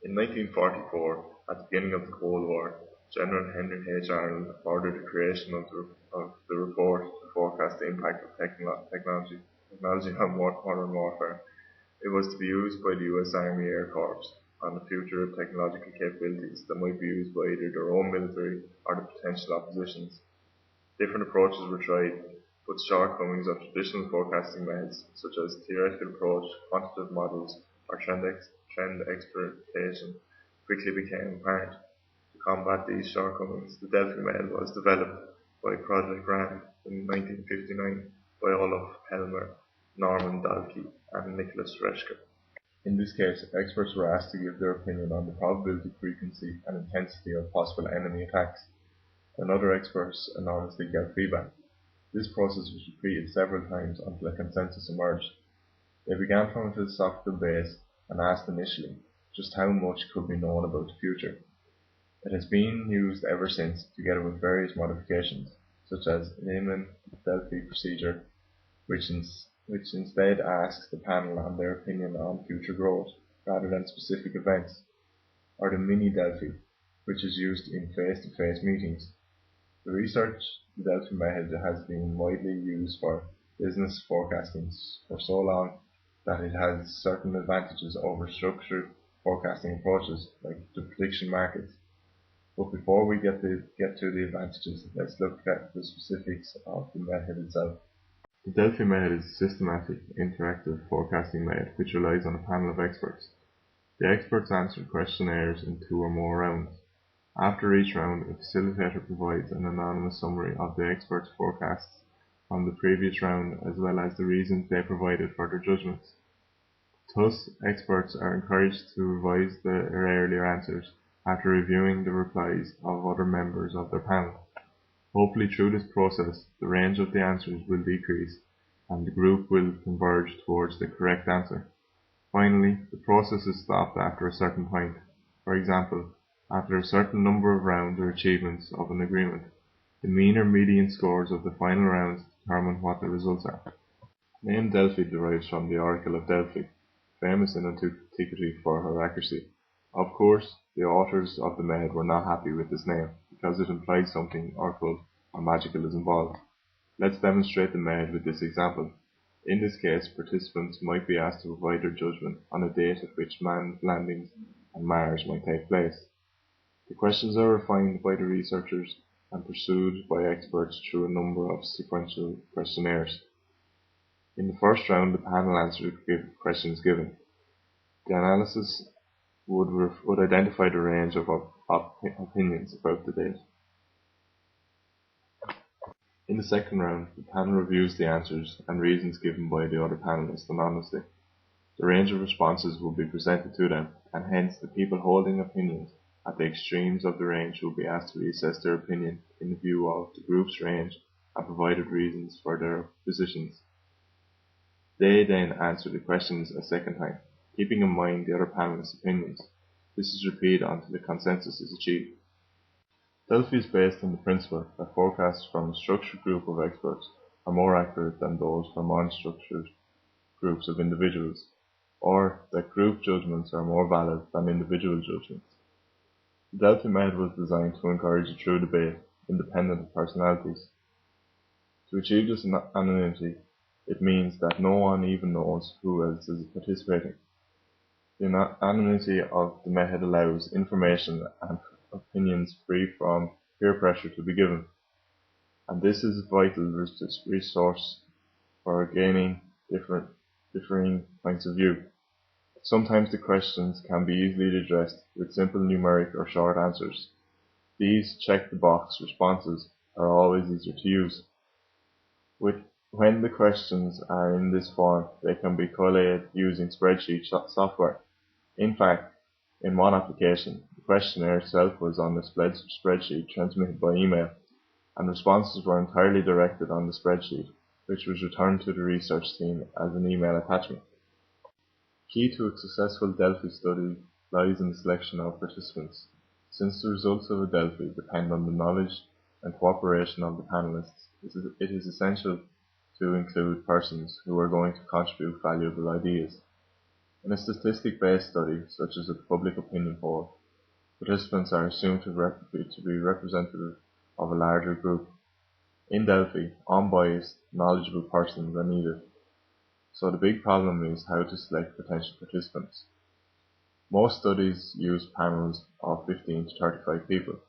In 1944, at the beginning of the Cold War, General Henry H. Arnold ordered the creation of the report to forecast the impact of technology on modern warfare. It was to be used by the US Army Air Corps on the future of technological capabilities that might be used by either their own military or the potential opposition's. Different approaches were tried, but the shortcomings of traditional forecasting methods, such as theoretical approach, quantitative models, or trend exploitation, quickly became apparent. To combat these shortcomings, the Delphi method was developed by Project RAM in 1959 by Olaf Helmer, Norman Dalkey, and Nicholas Reschke. In this case, experts were asked to give their opinion on the probability, frequency, and intensity of possible enemy attacks, and other experts anonymously gave feedback. This process was repeated several times until a consensus emerged. They began from a philosophical base and asked initially just how much could be known about the future. It has been used ever since, together with various modifications, such as Lehman-Delphi procedure, which instead asks the panel on their opinion on future growth, rather than specific events, or the mini-Delphi, which is used in face-to-face meetings. The research Delphi method has been widely used for business forecasting for so long that it has certain advantages over structured forecasting approaches like the prediction markets. But before we get to the advantages, let's look at the specifics of the method itself. The Delphi method is a systematic, interactive forecasting method which relies on a panel of experts. The experts answer questionnaires in 2 or more rounds. After each round, a facilitator provides an anonymous summary of the experts' forecasts from the previous round as well as the reasons they provided for their judgments. Thus, experts are encouraged to revise their earlier answers after reviewing the replies of other members of their panel. Hopefully through this process, the range of the answers will decrease and the group will converge towards the correct answer. Finally, the process is stopped after a certain point. For example, after a certain number of rounds or achievements of an agreement, the mean or median scores of the final rounds determine what the results are. The name Delphi derives from the Oracle of Delphi, famous in antiquity for her accuracy. Of course, the authors of the method were not happy with this name, because it implies something occult or magical is involved. Let's demonstrate the method with this example. In this case, participants might be asked to provide their judgment on a date at which manned landings on Mars might take place. The questions are refined by the researchers and pursued by experts through a number of sequential questionnaires. In the first round, the panel answered the questions given. The analysis would identify the range of opinions about the date. In the second round, the panel reviews the answers and reasons given by the other panelists anonymously. The range of responses will be presented to them, and hence the people holding opinions at the extremes of the range will be asked to reassess their opinion in view of the group's range and provided reasons for their positions. They then answer the questions a second time, keeping in mind the other panelists' opinions. This is repeated until the consensus is achieved. Delphi is based on the principle that forecasts from a structured group of experts are more accurate than those from unstructured groups of individuals, or that group judgments are more valid than individual judgments. The Delphi method was designed to encourage a true debate, independent of personalities. To achieve this anonymity, it means that no one even knows who else is participating. The anonymity of the method allows information and opinions free from peer pressure to be given, and this is a vital resource for gaining differing points of view. Sometimes the questions can be easily addressed with simple numeric or short answers. These check-the-box responses are always easier to use. When the questions are in this form, they can be collated using spreadsheet software. In fact, in one application, the questionnaire itself was on the spreadsheet transmitted by email, and responses were entirely directed on the spreadsheet, which was returned to the research team as an email attachment. Key to a successful Delphi study lies in the selection of participants. Since the results of a Delphi depend on the knowledge and cooperation of the panelists, it is essential to include persons who are going to contribute valuable ideas. In a statistic-based study, such as a public opinion poll, participants are assumed to be representative of a larger group. In Delphi, unbiased, knowledgeable persons are needed, so the big problem is how to select potential participants. Most studies use panels of 15 to 35 people,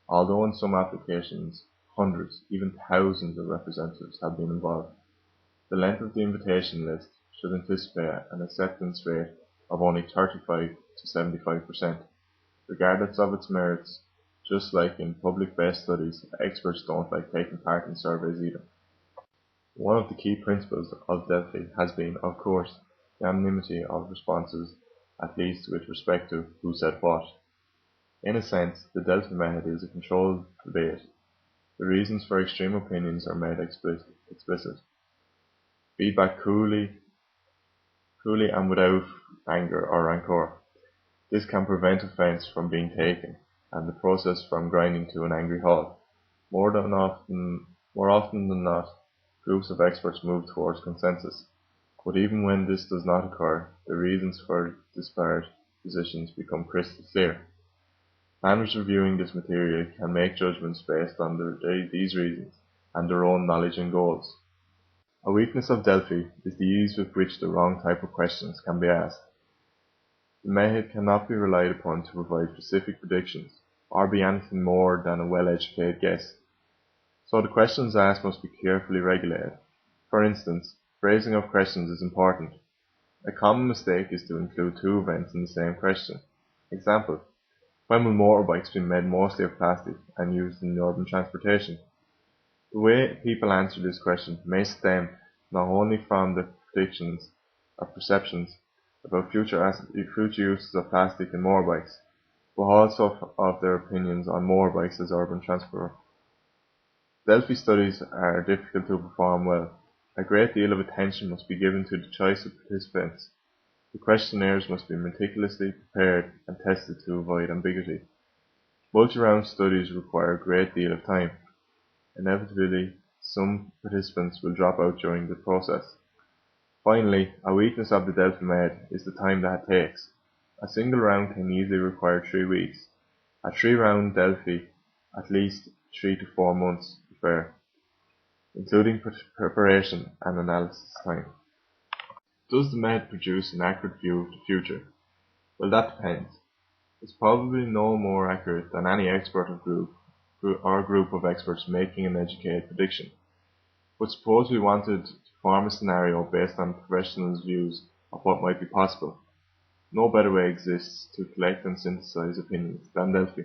although in some applications hundreds, even thousands of representatives have been involved. The length of the invitation list should anticipate an acceptance rate of only 35 to 75%, regardless of its merits. Just like in public-based studies, experts don't like taking part in surveys either. One of the key principles of Delphi has been, of course, the anonymity of responses, at least with respect to who said what. In a sense, the Delphi method is a controlled debate. The reasons for extreme opinions are made explicit. Feedback coolly and without anger or rancor. This can prevent offence from being taken, and the process from grinding to an angry halt. More often than not, groups of experts move towards consensus. But even when this does not occur, the reasons for disparate positions become crystal clear. Panels reviewing this material can make judgments based on these reasons and their own knowledge and goals. A weakness of Delphi is the ease with which the wrong type of questions can be asked. The method cannot be relied upon to provide specific predictions, or be anything more than a well-educated guess. So the questions asked must be carefully regulated. For instance, phrasing of questions is important. A common mistake is to include two events in the same question. Example: when will motorbikes be made mostly of plastic and used in urban transportation? The way people answer this question may stem not only from the predictions or perceptions about future uses of plastic in motorbikes, but also of their opinions on motorbikes as urban transport. Delphi studies are difficult to perform well. A great deal of attention must be given to the choice of participants. The questionnaires must be meticulously prepared and tested to avoid ambiguity. Multi-round studies require a great deal of time. Inevitably, some participants will drop out during the process. Finally, a weakness of the Delphi method is the time that it takes. A single round can easily require 3 weeks. A 3-round Delphi, at least 3 to 4 months to prepare, including preparation and analysis time. Does the method produce an accurate view of the future? Well, that depends. It's probably no more accurate than any expert or group of experts making an educated prediction. But suppose we wanted to form a scenario based on professionals' views of what might be possible. No better way exists to collect and synthesize opinions than Delphi.